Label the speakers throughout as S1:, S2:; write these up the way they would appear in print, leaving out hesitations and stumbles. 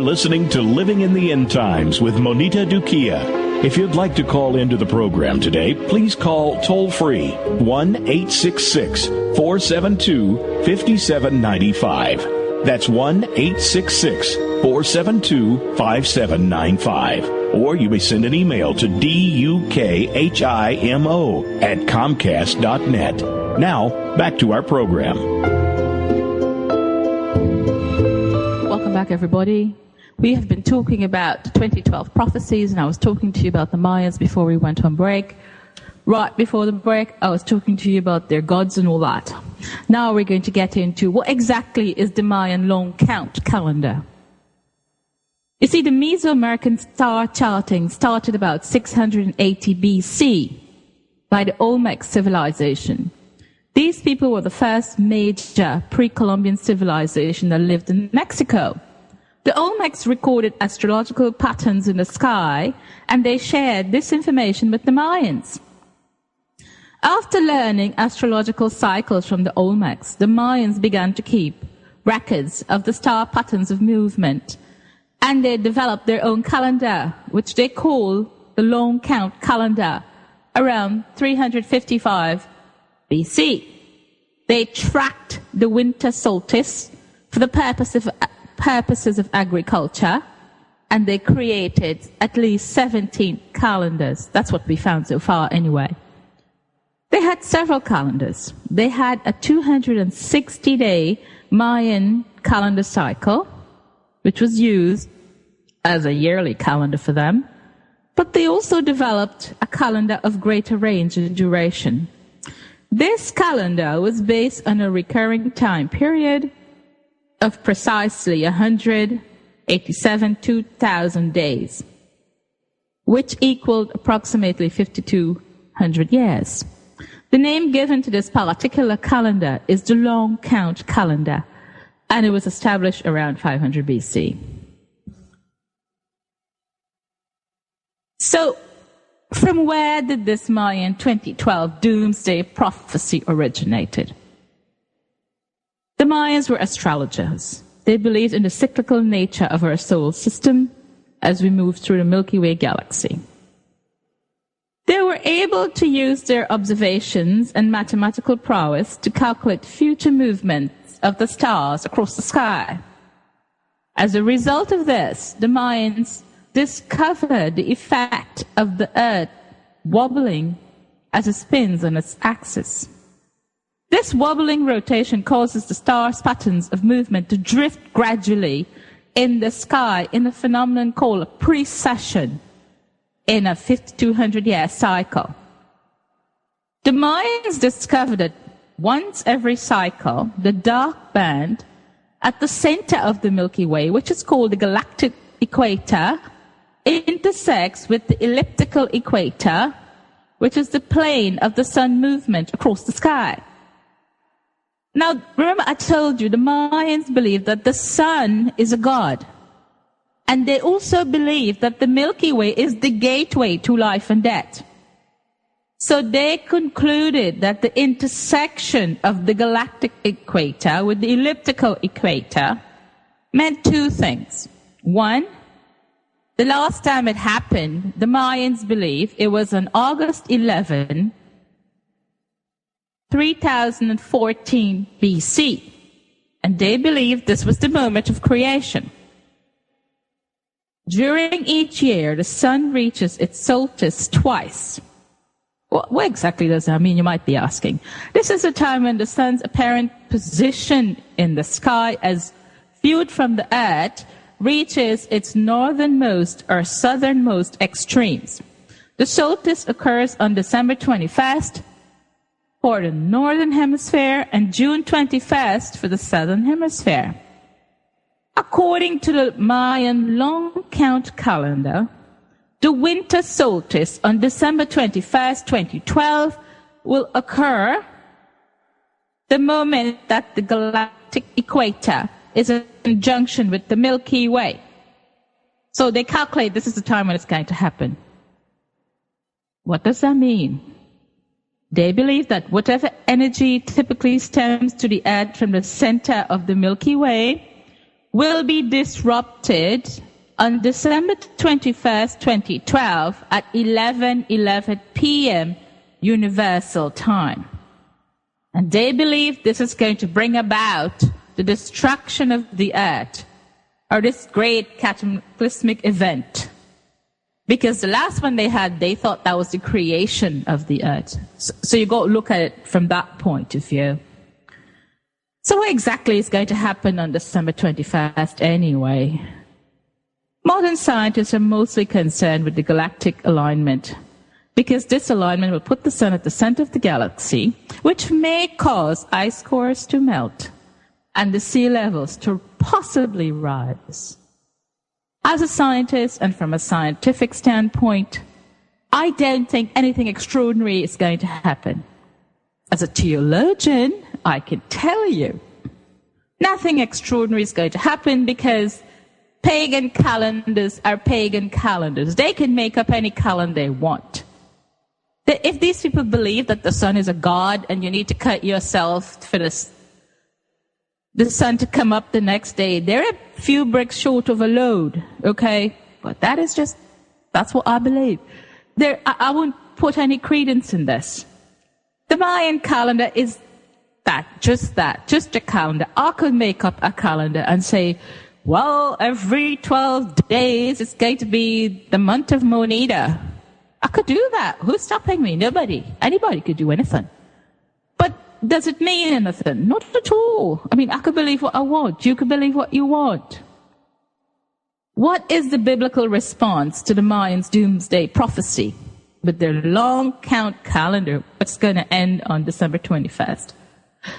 S1: listening to Living in the End Times with Monita Dukhia. If you'd like to call into the program today, please call toll-free 1-866-472-5795. That's 1-866-472-5795. Or you may send an email to dukhimo@comcast.net. Now, back to our program.
S2: Welcome back, everybody. We have been talking about the 2012 prophecies, and I was talking to you about the Mayans before we went on break. Right before the break, I was talking to you about their gods and all that. Now we're going to get into what exactly is the Mayan long count calendar. You see, the Mesoamerican star charting started about 680 BC by the Olmec civilization. These people were the first major pre-Columbian civilization that lived in Mexico. The Olmecs recorded astrological patterns in the sky, and they shared this information with the Mayans. After learning astrological cycles from the Olmecs, the Mayans began to keep records of the star patterns of movement, and they developed their own calendar, which they call the long count calendar, around 355 BC. They tracked the winter solstice for the purposes of agriculture, and they created at least 17 calendars. That's what we found so far anyway. They had several calendars. They had a 260-day Mayan calendar cycle, which was used as a yearly calendar for them, but they also developed a calendar of greater range and duration. This calendar was based on a recurring time period of precisely 187,000 days, which equaled approximately 5,200 years. The name given to this particular calendar is the long count calendar, and it was established around 500 BC. So, from where did this Mayan 2012 Doomsday prophecy originated? The Mayans were astrologers. They believed in the cyclical nature of our solar system as we move through the Milky Way galaxy. They were able to use their observations and mathematical prowess to calculate future movements of the stars across the sky. As a result of this, the Mayans discovered the effect of the Earth wobbling as it spins on its axis. This wobbling rotation causes the star's patterns of movement to drift gradually in the sky in a phenomenon called a precession in a 5,200-year cycle. The Mayans discovered that once every cycle, the dark band at the center of the Milky Way, which is called the galactic equator, intersects with the elliptical equator, which is the plane of the sun movement across the sky. Now, remember I told you the Mayans believed that the sun is a god. And they also believed that the Milky Way is the gateway to life and death. So they concluded that the intersection of the galactic equator with the elliptical equator meant two things. One, the last time it happened, the Mayans believed it was on August 11, 3014 BC. And they believed this was the moment of creation. During each year, the sun reaches its solstice twice. What exactly does that mean, you might be asking? This is a time when the sun's apparent position in the sky as viewed from the earth reaches its northernmost or southernmost extremes. The solstice occurs on December 21st for the northern hemisphere and June 21st for the southern hemisphere. According to the Mayan long count calendar, the winter solstice on December 21st, 2012 will occur the moment that the galactic equator is in conjunction with the Milky Way. So they calculate this is the time when it's going to happen. What does that mean? They believe that whatever energy typically stems to the earth from the center of the Milky Way will be disrupted on December 21st, 2012 at 11:11 p.m. Universal Time. And they believe this is going to bring about the destruction of the earth, or this great cataclysmic event. Because the last one they had, they thought that was the creation of the earth. So you got to look at it from that point of view. So what exactly is going to happen on December 21st anyway? Modern scientists are mostly concerned with the galactic alignment, because this alignment will put the sun at the center of the galaxy, which may cause ice cores to melt and the sea levels to possibly rise. As a scientist and from a scientific standpoint, I don't think anything extraordinary is going to happen. As a theologian, I can tell you, nothing extraordinary is going to happen, because pagan calendars are pagan calendars. They can make up any calendar they want. If these people believe that the sun is a god and you need to cut yourself for the sun to come up the next day, they're a few bricks short of a load, okay? But that's what I believe. I won't put any credence in this. The Mayan calendar is just a calendar. I could make up a calendar and say, well, every 12 days it's going to be the month of Monida. I could do that. Who's stopping me? Nobody. Anybody could do anything. But does it mean anything? Not at all. I mean, I could believe what I want. You could believe what you want. What is the biblical response to the Mayans' doomsday prophecy with their long count calendar, what's going to end on December 21st?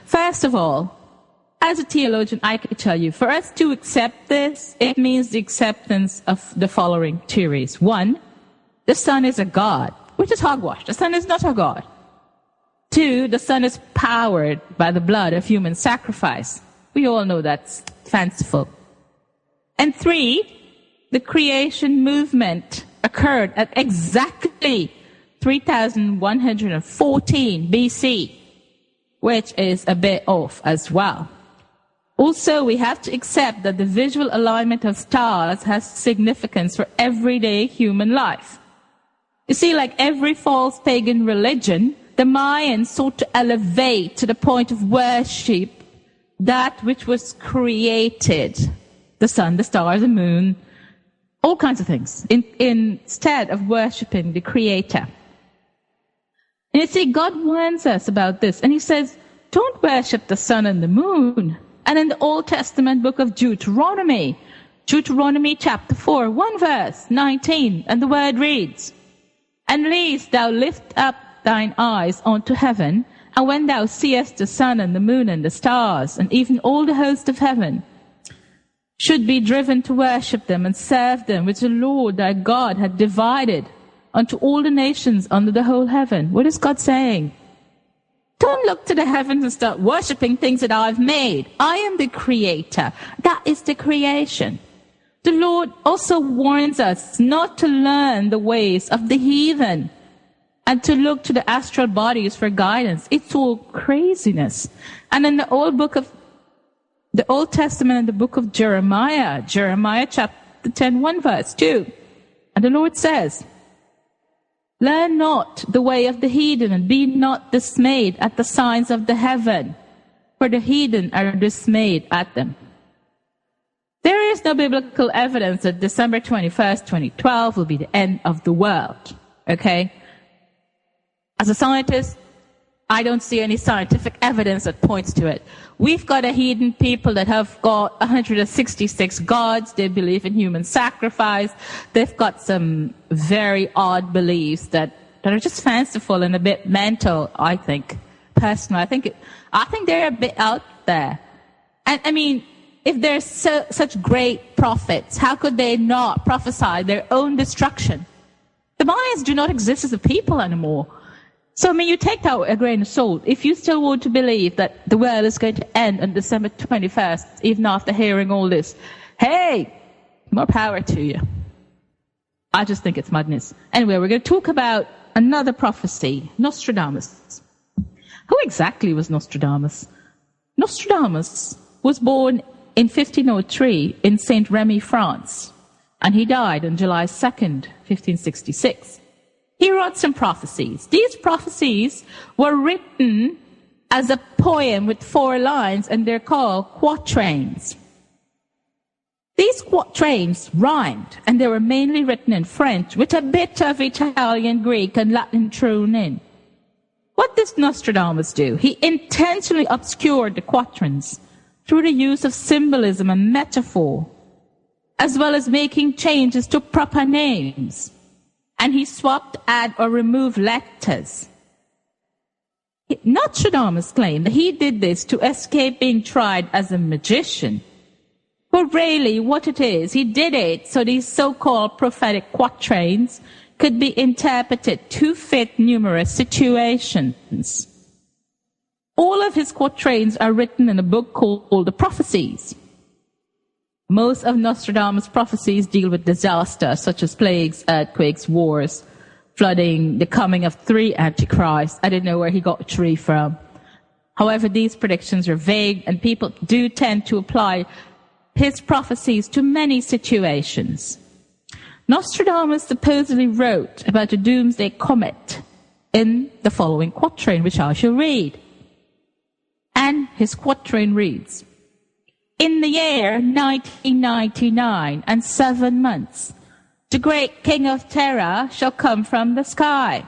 S2: First of all, as a theologian, I can tell you, for us to accept this, it means the acceptance of the following theories. One, the sun is a god, which is hogwash. The sun is not a god. Two, the sun is powered by the blood of human sacrifice. We all know that's fanciful. And three, the creation movement occurred at exactly 3114 BC, which is a bit off as well. Also, we have to accept that the visual alignment of stars has significance for everyday human life. You see, like every false pagan religion, the Mayans sought to elevate to the point of worship that which was created. The sun, the stars, the moon, all kinds of things, instead of worshiping the Creator. And you see, God warns us about this, and He says, don't worship the sun and the moon. And in the Old Testament book of Deuteronomy chapter 4, 1 verse 19, and the word reads, unless thou lift up thine eyes unto heaven, and when thou seest the sun and the moon and the stars, and even all the host of heaven, should be driven to worship them and serve them, which the Lord thy God had divided unto all the nations under the whole heaven. What is God saying? Don't look to the heavens and start worshipping things that I've made. I am the creator. That is the creation. The Lord also warns us not to learn the ways of the heathen and to look to the astral bodies for guidance. It's all craziness. And in the Old Testament and the book of Jeremiah chapter 10, 1 verse 2, and the Lord says, learn not the way of the heathen, and be not dismayed at the signs of the heaven, for the heathen are dismayed at them. There is no biblical evidence that December 21st, 2012 will be the end of the world. Okay? As a scientist, I don't see any scientific evidence that points to it. We've got a heathen people that have got 166 gods. They believe in human sacrifice. They've got some very odd beliefs that are just fanciful and a bit mental, I think. Personally, I think they're a bit out there. And I mean, if they're such great prophets, how could they not prophesy their own destruction? The Mayans do not exist as a people anymore. So, I mean, you take that with a grain of salt. If you still want to believe that the world is going to end on December 21st, even after hearing all this, hey, more power to you. I just think it's madness. Anyway, we're going to talk about another prophecy, Nostradamus. Who exactly was Nostradamus? Nostradamus was born in 1503 in Saint Remy, France, and he died on July 2nd, 1566. He wrote some prophecies. These prophecies were written as a poem with 4 lines, and they're called quatrains. These quatrains rhymed, and they were mainly written in French with a bit of Italian, Greek, and Latin thrown in. What did Nostradamus do? He intentionally obscured the quatrains through the use of symbolism and metaphor, as well as making changes to proper names. And he swapped, add, or removed letters. Nostradamus claimed that he did this to escape being tried as a magician. But really, what it is, he did it so these so-called prophetic quatrains could be interpreted to fit numerous situations. All of his quatrains are written in a book called the Prophecies. Most of Nostradamus' prophecies deal with disaster, such as plagues, earthquakes, wars, flooding, the coming of 3 antichrists. I didn't know where he got 3 from. However, these predictions are vague, and people do tend to apply his prophecies to many situations. Nostradamus supposedly wrote about the Doomsday comet in the following quatrain, which I shall read. And his quatrain reads, "In the year 1999 and 7 months, the great king of terror shall come from the sky.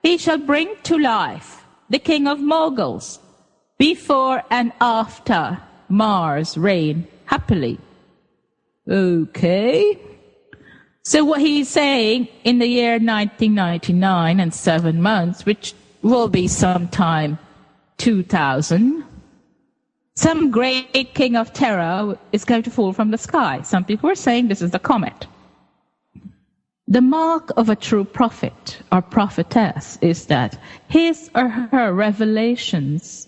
S2: He shall bring to life the king of moguls. Before and after Mars reign happily." Okay. So what he's saying, in the year 1999 and 7 months, which will be sometime 2000, some great king of terror is going to fall from the sky. Some people are saying this is the comet. The mark of a true prophet or prophetess is that his or her revelations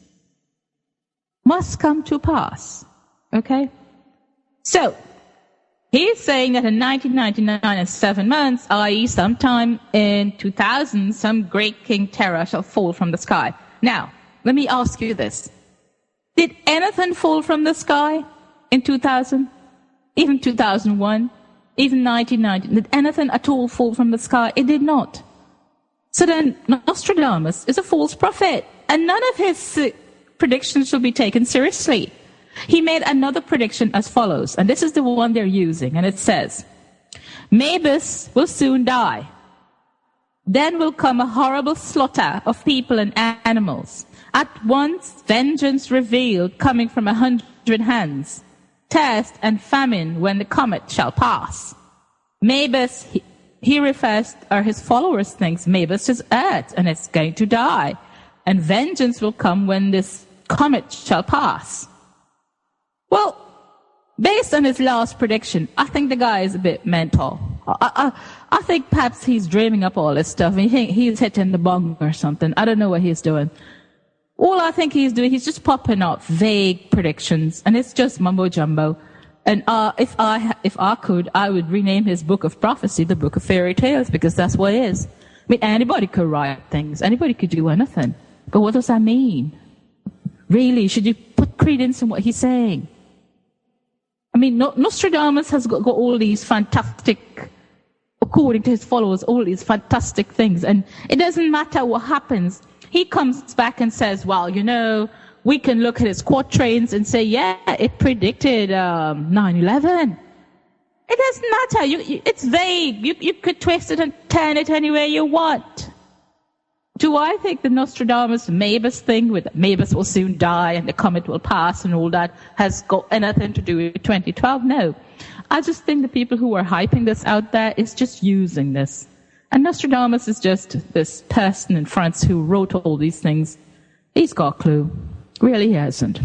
S2: must come to pass. Okay? So, he's saying that in 1999 and 7 months, i.e. sometime in 2000, some great king terror shall fall from the sky. Now, let me ask you this. Did anything fall from the sky in 2000? Even 2001? Even 1990? Did anything at all fall from the sky? It did not. So then, Nostradamus is a false prophet, and none of his predictions shall be taken seriously. He made another prediction as follows, and this is the one they're using, and it says, "Magus will soon die. Then will come a horrible slaughter of people and animals. At once vengeance revealed coming from 100 hands. Thirst and famine when the comet shall pass." Magus, he refers, or his followers thinks, Magus is earth and it's going to die. And vengeance will come when this comet shall pass. Well, based on his last prediction, I think the guy is a bit mental. I think perhaps he's dreaming up all this stuff. He's hitting the bong or something. I don't know what he's doing. All I think he's doing, he's just popping up vague predictions, and it's just mumbo jumbo. And if I could, I would rename his book of prophecy the Book of Fairy Tales, because that's what it is. I mean, anybody could write things, anybody could do anything. But what does that mean? Really, should you put credence in what he's saying? I mean, Nostradamus has got all these fantastic, according to his followers, all these fantastic things. And it doesn't matter what happens. He comes back and says, well, you know, we can look at his quatrains and say, yeah, it predicted 9/11. It doesn't matter. It's vague. You could twist it and turn it any way you want. Do I think the Nostradamus Magus thing with Magus will soon die and the comet will pass and all that has got anything to do with 2012? No. I just think the people who are hyping this out there is just using this. And Nostradamus is just this person in France who wrote all these things. He's got a clue. Really, he hasn't.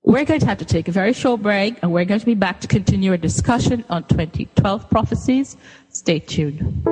S2: We're going to have to take a very short break, and we're going to be back to continue our discussion on 2012 prophecies. Stay tuned.